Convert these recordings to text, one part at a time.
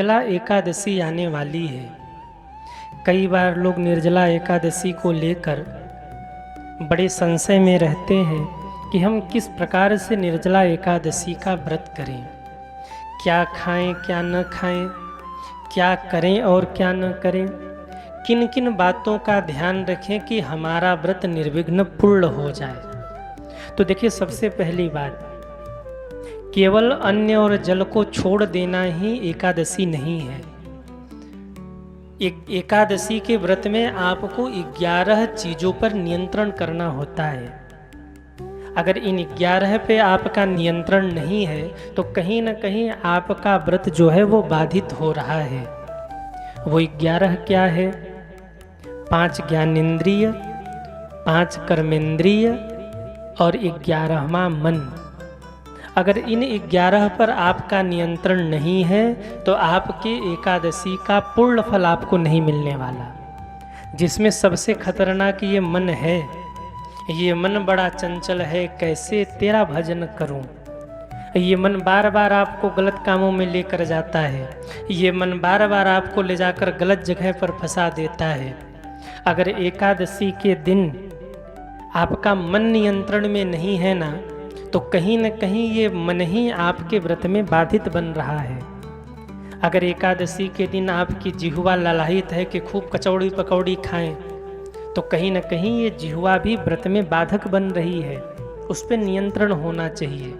निर्जला एकादशी आने वाली है। कई बार लोग निर्जला एकादशी को लेकर बड़े संशय में रहते हैं कि हम किस प्रकार से निर्जला एकादशी का व्रत करें, क्या खाएं क्या न खाएं, क्या करें और क्या न करें, किन किन बातों का ध्यान रखें कि हमारा व्रत निर्विघ्न पूर्ण हो जाए। तो देखिए, सबसे पहली बात, केवल अन्न और जल को छोड़ देना ही एकादशी नहीं है। एकादशी के व्रत में आपको 11 चीज़ों पर नियंत्रण करना होता है। अगर इन 11 पे आपका नियंत्रण नहीं है तो कहीं न कहीं आपका व्रत जो है वो बाधित हो रहा है। वो 11 क्या है? 5 ज्ञानेंद्रिय, 5 कर्मेंद्रिय और 11वां मन। अगर इन 11 पर आपका नियंत्रण नहीं है तो आपके एकादशी का पूर्ण फल आपको नहीं मिलने वाला। जिसमें सबसे खतरनाक ये मन है। ये मन बड़ा चंचल है, कैसे तेरा भजन करूं। ये मन बार बार आपको गलत कामों में लेकर जाता है। ये मन बार बार आपको ले जाकर गलत जगह पर फंसा देता है। अगर एकादशी के दिन आपका मन नियंत्रण में नहीं है ना, तो कहीं न कहीं ये मन ही आपके व्रत में बाधित बन रहा है। अगर एकादशी के दिन आपकी जिह्वा ललाहित है कि खूब कचौड़ी पकौड़ी खाएं, तो कहीं न कहीं ये जिह्वा भी व्रत में बाधक बन रही है। उस पर नियंत्रण होना चाहिए।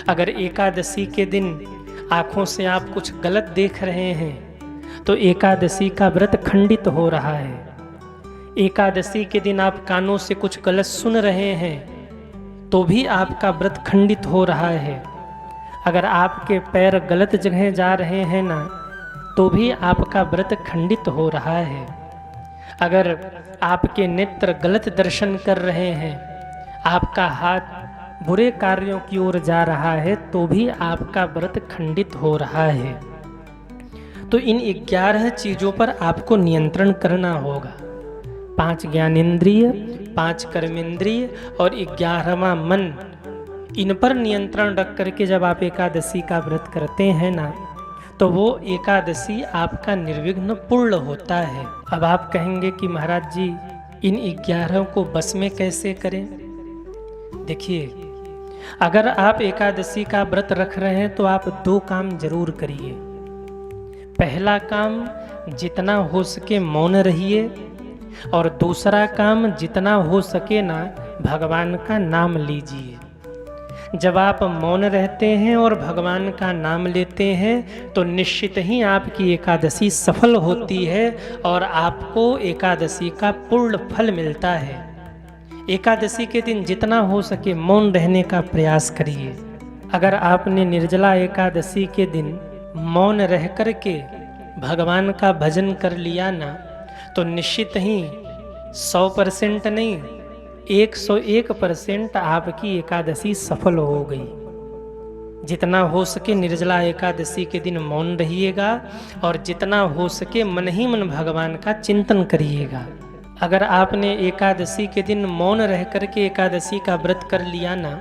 अगर एकादशी के दिन आँखों से आप कुछ गलत देख रहे हैं तो एकादशी का व्रत खंडित हो रहा है। एकादशी के दिन आप कानों से कुछ गलत सुन रहे हैं तो भी आपका व्रत खंडित हो रहा है। अगर आपके पैर गलत जगह जा रहे हैं ना, तो भी आपका व्रत खंडित हो रहा है। अगर आपके नेत्र गलत दर्शन कर रहे हैं, आपका हाथ बुरे कार्यों की ओर जा रहा है, तो भी आपका व्रत खंडित हो रहा है। तो इन 11 चीज़ों पर आपको नियंत्रण करना होगा। 5 ज्ञानेंद्रिय, 5 कर्मेंद्रिय और 11वां मन, इन पर नियंत्रण रख करके जब आप एकादशी का व्रत करते हैं ना, तो वो एकादशी आपका निर्विघ्न पूर्ण होता है। अब आप कहेंगे कि महाराज जी, इन 11 को बस में कैसे करें? देखिए, अगर आप एकादशी का व्रत रख रहे हैं तो आप 2 काम जरूर करिए। पहला काम, जितना हो सके मौन रहिए, और दूसरा काम, जितना हो सके ना भगवान का नाम लीजिए। जब आप मौन रहते हैं और भगवान का नाम लेते हैं तो निश्चित ही आपकी एकादशी सफल होती है और आपको एकादशी का पूर्ण फल मिलता है। एकादशी के दिन जितना हो सके मौन रहने का प्रयास करिए। अगर आपने निर्जला एकादशी के दिन मौन रह कर के भगवान का भजन कर लिया ना, तो निश्चित ही 100% नहीं, 101% आपकी एकादशी सफल हो गई। जितना हो सके निर्जला एकादशी के दिन मौन रहिएगा और जितना हो सके मन ही मन भगवान का चिंतन करिएगा। अगर आपने एकादशी के दिन मौन रह करके एकादशी का व्रत कर लिया ना,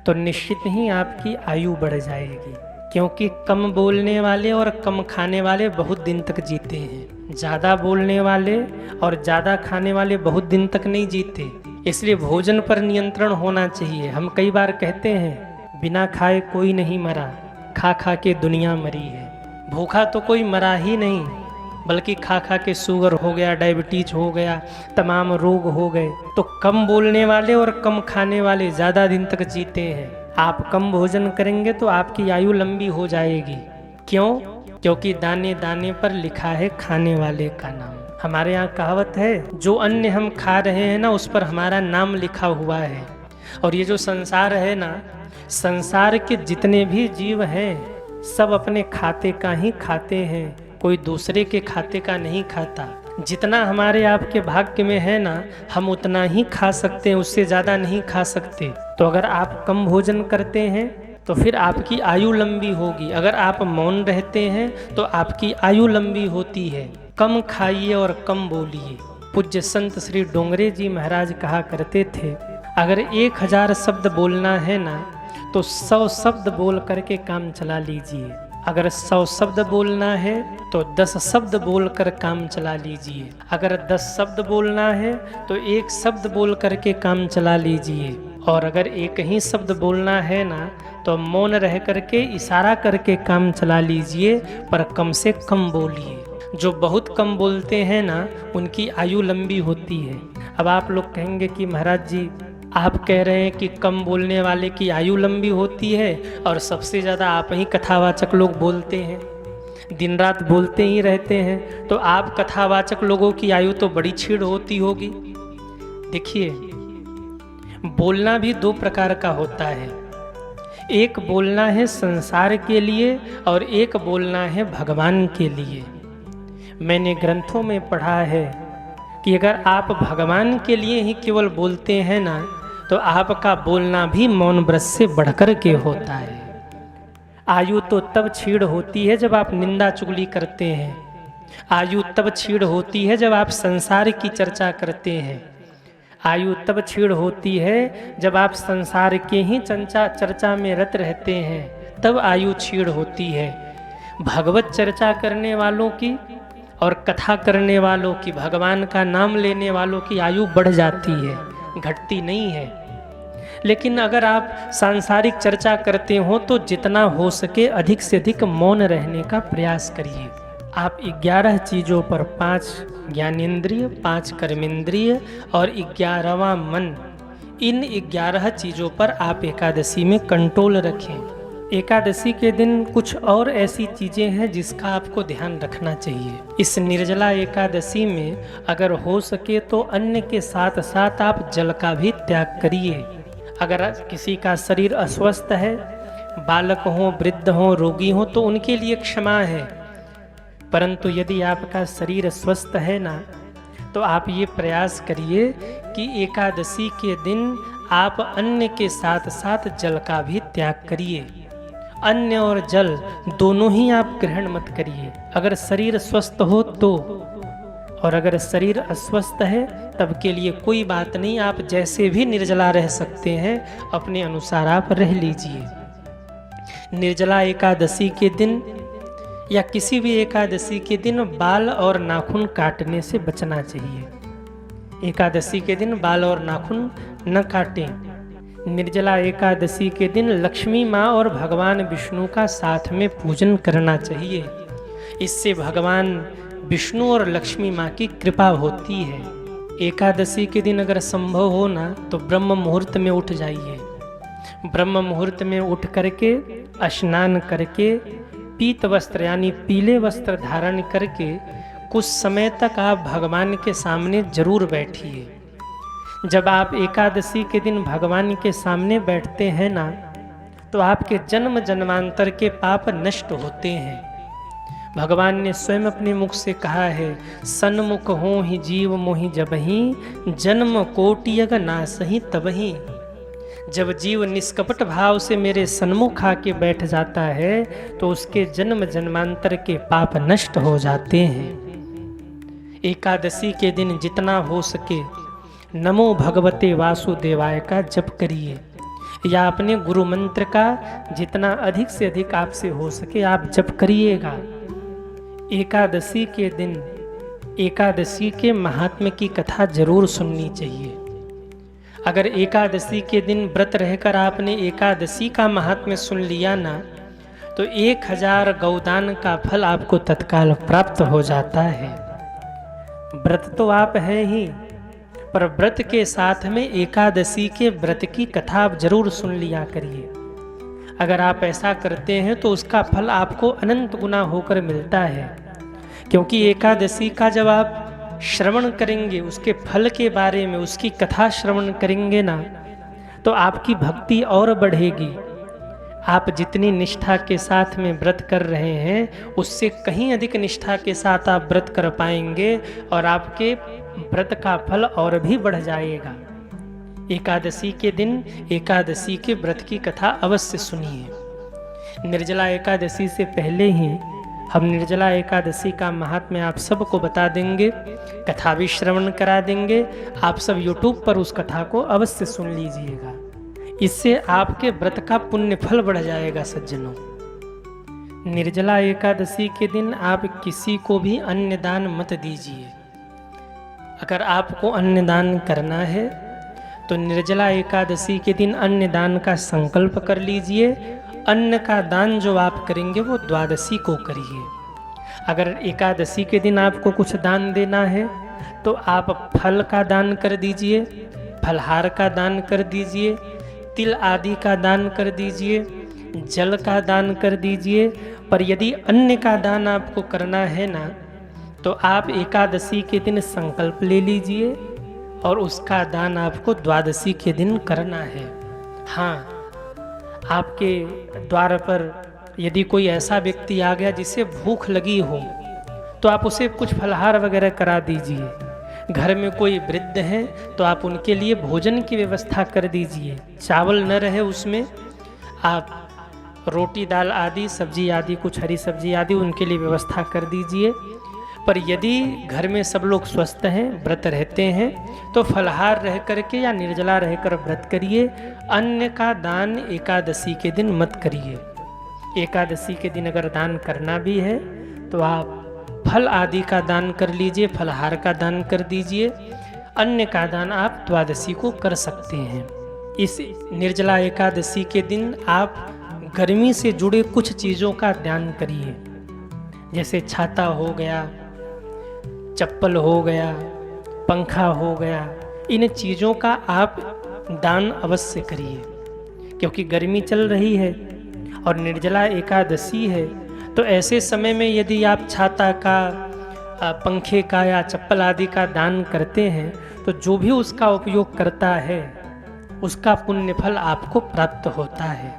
तो निश्चित ही आपकी आयु बढ़ जाएगी। क्योंकि कम बोलने वाले और कम खाने वाले बहुत दिन तक जीते हैं। ज़्यादा बोलने वाले और ज़्यादा खाने वाले बहुत दिन तक नहीं जीते। इसलिए भोजन पर नियंत्रण होना चाहिए। हम कई बार कहते हैं, बिना खाए कोई नहीं मरा, खा खा के दुनिया मरी है। भूखा तो कोई मरा ही नहीं, बल्कि खा खा के शुगर हो गया, डायबिटीज हो गया, तमाम रोग हो गए। तो कम बोलने वाले और कम खाने वाले ज़्यादा दिन तक जीते हैं। आप कम भोजन करेंगे तो आपकी आयु लंबी हो जाएगी। क्यों? क्योंकि दाने दाने पर लिखा है खाने वाले का नाम। हमारे यहाँ कहावत है, जो अन्न हम खा रहे हैं ना, उस पर हमारा नाम लिखा हुआ है। और ये जो संसार है ना, संसार के जितने भी जीव हैं सब अपने खाते का ही खाते हैं, कोई दूसरे के खाते का नहीं खाता। जितना हमारे आपके भाग्य में है ना, हम उतना ही खा सकते हैं, उससे ज़्यादा नहीं खा सकते। तो अगर आप कम भोजन करते हैं तो फिर आपकी आयु लंबी होगी। अगर आप मौन रहते हैं तो आपकी आयु लंबी होती है। कम खाइए और कम बोलिए। पूज्य संत श्री डोंगरे जी महाराज कहा करते थे, अगर 1000 शब्द बोलना है ना, तो 100 शब्द बोल करके काम चला लीजिए। अगर 100 शब्द बोलना है तो 10 शब्द बोलकर काम चला लीजिए। अगर 10 शब्द बोलना है तो 1 शब्द बोल करके काम चला लीजिए। और अगर एक ही शब्द बोलना है ना तो मौन रह करके इशारा करके काम चला लीजिए, पर कम से कम बोलिए। जो बहुत कम बोलते हैं ना उनकी आयु लंबी होती है। अब आप लोग कहेंगे कि महाराज जी आप कह रहे हैं कि कम बोलने वाले की आयु लंबी होती है और सबसे ज़्यादा आप ही कथावाचक लोग बोलते हैं, दिन रात बोलते ही रहते हैं, तो आप कथावाचक लोगों की आयु तो बड़ी छीड़ होती होगी। देखिए, बोलना भी 2 प्रकार का होता है। एक बोलना है संसार के लिए और एक बोलना है भगवान के लिए। मैंने ग्रंथों में पढ़ा है कि अगर आप भगवान के लिए ही केवल बोलते हैं ना तो आपका बोलना भी मौन व्रत से बढ़कर के होता है। आयु तो तब छीड़ होती है जब आप निंदा चुगली करते हैं। आयु तब छीड़ होती है जब आप संसार की चर्चा करते हैं। आयु तब छीड़ होती है जब आप संसार के ही चर्चा में रत रहते हैं, तब आयु छीड़ होती है। भगवत चर्चा करने वालों की और कथा करने वालों की, भगवान का नाम लेने वालों की आयु बढ़ जाती है, घटती नहीं है। लेकिन अगर आप सांसारिक चर्चा करते हो तो जितना हो सके अधिक से अधिक मौन रहने का प्रयास करिए। आप 11 चीज़ों पर 5 ज्ञानेंद्रिय, 5 कर्मेंद्रिय और 11वां मन, इन 11 चीज़ों पर आप एकादशी में कंट्रोल रखें। एकादशी के दिन कुछ और ऐसी चीज़ें हैं जिसका आपको ध्यान रखना चाहिए। इस निर्जला एकादशी में अगर हो सके तो अन्न के साथ साथ आप जल का भी त्याग करिए। अगर किसी का शरीर अस्वस्थ है, बालक हो, वृद्ध हो, रोगी हो, तो उनके लिए क्षमा है। परंतु यदि आपका शरीर स्वस्थ है ना तो आप ये प्रयास करिए कि एकादशी के दिन आप अन्न के साथ साथ जल का भी त्याग करिए। अन्न और जल दोनों ही आप ग्रहण मत करिए, अगर शरीर स्वस्थ हो तो। और अगर शरीर अस्वस्थ है तब के लिए कोई बात नहीं, आप जैसे भी निर्जला रह सकते हैं अपने अनुसार आप रह लीजिए। निर्जला एकादशी के दिन या किसी भी एकादशी के दिन बाल और नाखून काटने से बचना चाहिए। एकादशी के दिन बाल और नाखून न काटें। निर्जला एकादशी के दिन लक्ष्मी माँ और भगवान विष्णु का साथ में पूजन करना चाहिए। इससे भगवान विष्णु और लक्ष्मी माँ की कृपा होती है। एकादशी के दिन अगर संभव हो ना तो ब्रह्म मुहूर्त में उठ जाइए। ब्रह्म मुहूर्त में उठ करके स्नान करके पीत वस्त्र यानी पीले वस्त्र धारण करके कुछ समय तक आप भगवान के सामने जरूर बैठिए। जब आप एकादशी के दिन भगवान के सामने बैठते हैं ना तो आपके जन्म जन्मांतर के पाप नष्ट होते हैं। भगवान ने स्वयं अपने मुख से कहा है, सन्मुख हो ही जीव मोहि जबहि, जन्म कोटि अग नासहि तबहि। जब जीव निष्कपट भाव से मेरे सन्मुख आके बैठ जाता है तो उसके जन्म जन्मांतर के पाप नष्ट हो जाते हैं। एकादशी के दिन जितना हो सके नमो भगवते वासुदेवाय का जप करिए, या अपने गुरु मंत्र का जितना अधिक से अधिक आपसे हो सके आप जप करिएगा। एकादशी के दिन एकादशी के महात्म्य की कथा जरूर सुननी चाहिए। अगर एकादशी के दिन व्रत रहकर आपने एकादशी का महात्म्य सुन लिया ना तो 1000 गौदान का फल आपको तत्काल प्राप्त हो जाता है। व्रत तो आप है ही, पर व्रत के साथ में एकादशी के व्रत की कथा आप जरूर सुन लिया करिए। अगर आप ऐसा करते हैं तो उसका फल आपको अनंत गुना होकर मिलता है। क्योंकि एकादशी का जब आप श्रवण करेंगे, उसके फल के बारे में उसकी कथा श्रवण करेंगे ना तो आपकी भक्ति और बढ़ेगी। आप जितनी निष्ठा के साथ में व्रत कर रहे हैं उससे कहीं अधिक निष्ठा के साथ आप व्रत कर पाएंगे और आपके व्रत का फल और भी बढ़ जाएगा। एकादशी के दिन एकादशी के व्रत की कथा अवश्य सुनिए। निर्जला एकादशी से पहले ही हम निर्जला एकादशी का महात्म्य आप सबको बता देंगे, कथा भी श्रवण करा देंगे। आप सब YouTube पर उस कथा को अवश्य सुन लीजिएगा, इससे आपके व्रत का पुण्य फल बढ़ जाएगा। सज्जनों, निर्जला एकादशी के दिन आप किसी को भी अन्न दान मत दीजिए। अगर आपको अन्न दान करना है तो निर्जला एकादशी के दिन अन्न दान का संकल्प कर लीजिए। अन्न का दान जो आप करेंगे वो द्वादशी को करिए। अगर एकादशी के दिन आपको कुछ दान देना है तो आप फल का दान कर दीजिए, फलहार का दान कर दीजिए, तिल आदि का दान कर दीजिए, जल का दान कर दीजिए। पर यदि अन्न का दान आपको करना है ना तो आप एकादशी के दिन संकल्प ले लीजिए और उसका दान आपको द्वादशी के दिन करना है। हाँ, आपके द्वार पर यदि कोई ऐसा व्यक्ति आ गया जिसे भूख लगी हो तो आप उसे कुछ फलहार वगैरह करा दीजिए। घर में कोई वृद्ध हैं तो आप उनके लिए भोजन की व्यवस्था कर दीजिए। चावल न रहे उसमें आप रोटी दाल आदि सब्जी आदि कुछ हरी सब्जी आदि उनके लिए व्यवस्था कर दीजिए। पर यदि घर में सब लोग स्वस्थ हैं, व्रत रहते हैं, तो फलहार रह करके या निर्जला रहकर व्रत करिए। अन्न का दान एकादशी के दिन मत करिए। एकादशी के दिन अगर दान करना भी है तो आप फल आदि का दान कर लीजिए, फलहार का दान कर दीजिए। अन्न का दान आप द्वादशी को कर सकते हैं। इस निर्जला एकादशी के दिन आप गर्मी से जुड़े कुछ चीज़ों का ध्यान करिए, जैसे छाता हो गया, चप्पल हो गया, पंखा हो गया। इन चीज़ों का आप दान अवश्य करिए, क्योंकि गर्मी चल रही है और निर्जला एकादशी है। तो ऐसे समय में यदि आप छाता का, पंखे का या चप्पल आदि का दान करते हैं तो जो भी उसका उपयोग करता है उसका पुण्य फल आपको प्राप्त होता है।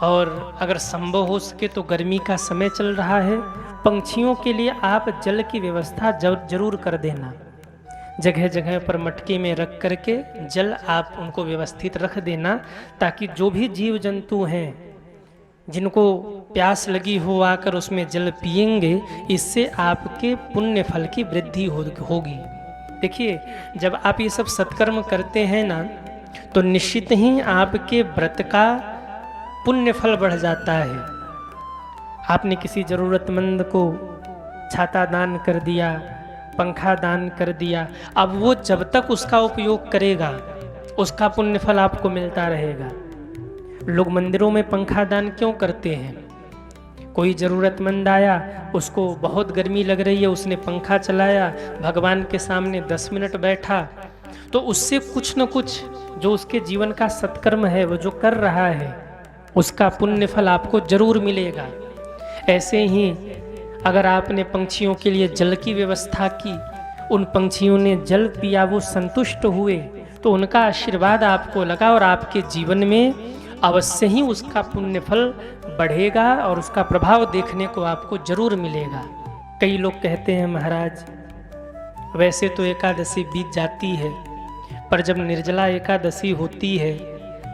और अगर संभव हो सके तो गर्मी का समय चल रहा है, पंछियों के लिए आप जल की व्यवस्था जरूर कर देना। जगह जगह पर मटके में रख करके जल आप उनको व्यवस्थित रख देना, ताकि जो भी जीव जंतु हैं जिनको प्यास लगी हो आकर उसमें जल पिएंगे, इससे आपके पुण्य फल की वृद्धि होगी। देखिए, जब आप ये सब सत्कर्म करते हैं ना तो निश्चित ही आपके व्रत का पुण्य फल बढ़ जाता है। आपने किसी ज़रूरतमंद को छाता दान कर दिया, पंखा दान कर दिया, अब वो जब तक उसका उपयोग करेगा उसका पुण्य फल आपको मिलता रहेगा। लोग मंदिरों में पंखा दान क्यों करते हैं? कोई ज़रूरतमंद आया, उसको बहुत गर्मी लग रही है, उसने पंखा चलाया, भगवान के सामने 10 मिनट बैठा, तो उससे कुछ न कुछ जो उसके जीवन का सत्कर्म है, वो जो कर रहा है, उसका पुण्य फल आपको जरूर मिलेगा। ऐसे ही अगर आपने पंछियों के लिए जल की व्यवस्था की, उन पंछियों ने जल पिया, वो संतुष्ट हुए, तो उनका आशीर्वाद आपको लगा और आपके जीवन में अवश्य ही उसका पुण्य फल बढ़ेगा और उसका प्रभाव देखने को आपको जरूर मिलेगा। कई लोग कहते हैं, महाराज वैसे तो एकादशी बीत जाती है, पर जब निर्जला एकादशी होती है,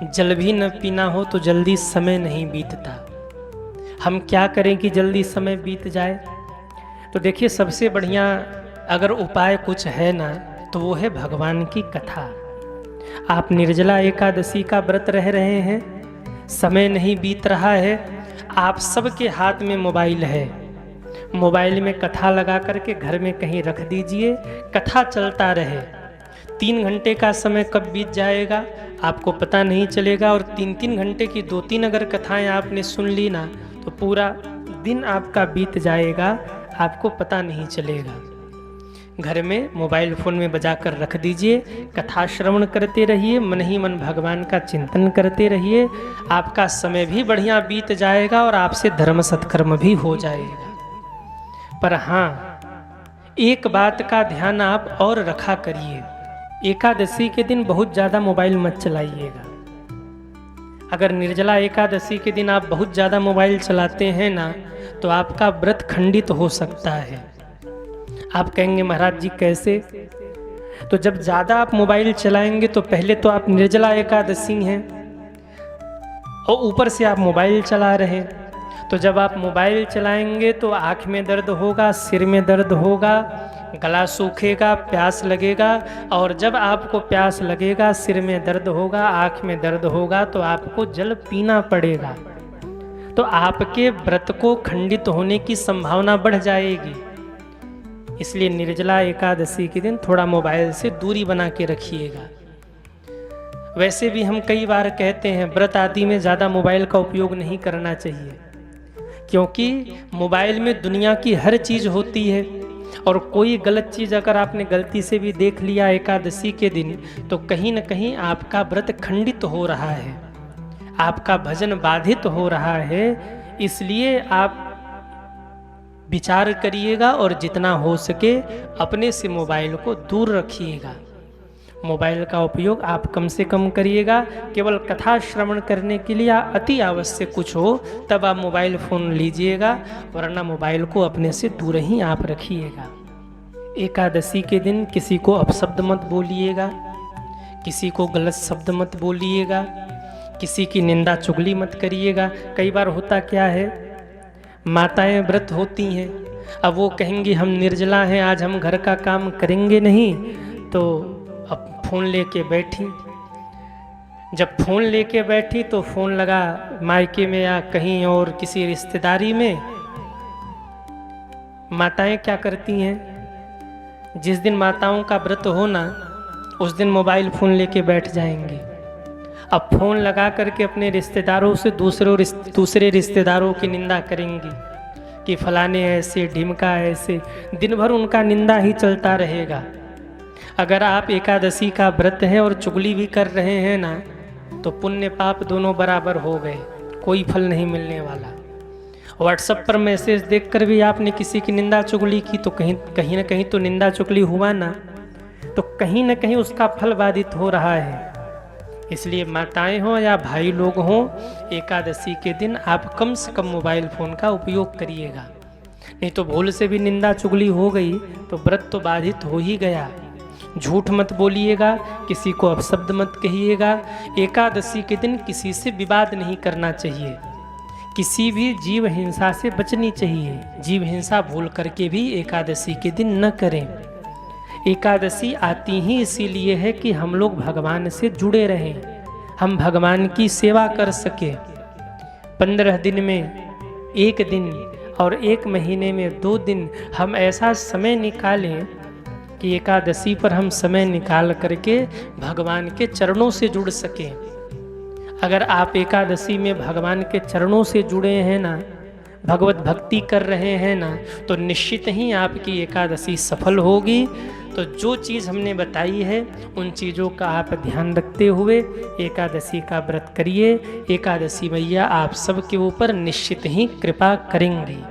जल भी न पीना हो तो जल्दी समय नहीं बीतता। हम क्या करें कि जल्दी समय बीत जाए? तो देखिए, सबसे बढ़िया अगर उपाय कुछ है ना तो वो है भगवान की कथा। आप निर्जला एकादशी का व्रत रह रहे हैं, समय नहीं बीत रहा है, आप सबके हाथ में मोबाइल है, मोबाइल में कथा लगा करके घर में कहीं रख दीजिए, कथा चलता रहे। 3 घंटे का समय कब बीत जाएगा आपको पता नहीं चलेगा, और 3-3 घंटे की 2-3 अगर कथाएं आपने सुन ली ना तो पूरा दिन आपका बीत जाएगा, आपको पता नहीं चलेगा। घर में मोबाइल फ़ोन में बजा कर रख दीजिए, कथा श्रवण करते रहिए, मन ही मन भगवान का चिंतन करते रहिए, आपका समय भी बढ़िया बीत जाएगा और आपसे धर्म सत्कर्म भी हो जाएगा। पर हाँ, एक बात का ध्यान आप और रखा करिए, एकादशी के दिन बहुत ज़्यादा मोबाइल मत चलाइएगा। अगर निर्जला एकादशी के दिन आप बहुत ज़्यादा मोबाइल चलाते हैं ना तो आपका व्रत खंडित हो सकता है। आप कहेंगे, महाराज जी कैसे? तो जब ज़्यादा आप मोबाइल चलाएंगे तो पहले तो आप निर्जला एकादशी हैं और ऊपर से आप मोबाइल चला रहे हैं, तो जब आप मोबाइल चलाएंगे तो आँख में दर्द होगा, सिर में दर्द होगा, गला सूखेगा, प्यास लगेगा, और जब आपको प्यास लगेगा, सिर में दर्द होगा, आँख में दर्द होगा, तो आपको जल पीना पड़ेगा। तो आपके व्रत को खंडित होने की संभावना बढ़ जाएगी। इसलिए निर्जला एकादशी के दिन थोड़ा मोबाइल से दूरी बना के रखिएगा। वैसे भी हम कई बार कहते हैं व्रत आदि में ज़्यादा मोबाइल का उपयोग नहीं करना चाहिए, क्योंकि मोबाइल में दुनिया की हर चीज़ होती है और कोई गलत चीज़ अगर आपने गलती से भी देख लिया एकादशी के दिन तो कहीं न कहीं आपका व्रत खंडित हो रहा है, आपका भजन बाधित हो रहा है। इसलिए आप विचार करिएगा और जितना हो सके अपने से मोबाइल को दूर रखिएगा। मोबाइल का उपयोग आप कम से कम करिएगा। केवल कथा श्रवण करने के लिए अति आवश्यक कुछ हो तब आप मोबाइल फ़ोन लीजिएगा, वरना मोबाइल को अपने से दूर ही आप रखिएगा। एकादशी के दिन किसी को अपशब्द मत बोलिएगा, किसी को गलत शब्द मत बोलिएगा, किसी की निंदा चुगली मत करिएगा। कई बार होता क्या है, माताएं व्रत होती हैं, अब वो कहेंगी हम निर्जला हैं, आज हम घर का काम करेंगे नहीं, तो अब फ़ोन लेके बैठी। जब फ़ोन लेके बैठी तो फ़ोन लगा मायके में या कहीं और किसी रिश्तेदारी में। माताएं क्या करती हैं, जिस दिन माताओं का व्रत हो ना उस दिन मोबाइल फ़ोन लेके बैठ जाएंगी। अब फ़ोन लगा करके अपने रिश्तेदारों से दूसरे रिश्तेदारों की निंदा करेंगी कि फलाने ऐसे, ढिमका ऐसे, दिन भर उनका निंदा ही चलता रहेगा। अगर आप एकादशी का व्रत है और चुगली भी कर रहे हैं ना तो पुण्य पाप दोनों बराबर हो गए, कोई फल नहीं मिलने वाला। व्हाट्सएप पर मैसेज देखकर भी आपने किसी की निंदा चुगली की तो कहीं ना कहीं तो निंदा चुगली हुआ ना, तो कहीं ना कहीं उसका फल बाधित हो रहा है। इसलिए माताएं हों या भाई लोग हों, एकादशी के दिन आप कम से कम मोबाइल फ़ोन का उपयोग करिएगा, नहीं तो भूल से भी निंदा चुगली हो गई तो व्रत तो बाधित हो ही गया। झूठ मत बोलिएगा, किसी को अपशब्द मत कहिएगा। एकादशी के दिन किसी से विवाद नहीं करना चाहिए, किसी भी जीव हिंसा से बचनी चाहिए। जीव हिंसा भूल करके भी एकादशी के दिन न करें। एकादशी आती ही इसीलिए है कि हम लोग भगवान से जुड़े रहें, हम भगवान की सेवा कर सके। 15 दिन में 1 दिन और 1 महीने में 2 दिन हम ऐसा समय निकालें कि एकादशी पर हम समय निकाल करके भगवान के चरणों से जुड़ सकें। अगर आप एकादशी में भगवान के चरणों से जुड़े हैं ना, भगवत भक्ति कर रहे हैं ना, तो निश्चित ही आपकी एकादशी सफल होगी। तो जो चीज़ हमने बताई है उन चीज़ों का आप ध्यान रखते हुए एकादशी का व्रत करिए। एकादशी मैया आप सबके ऊपर निश्चित ही कृपा करेंगी।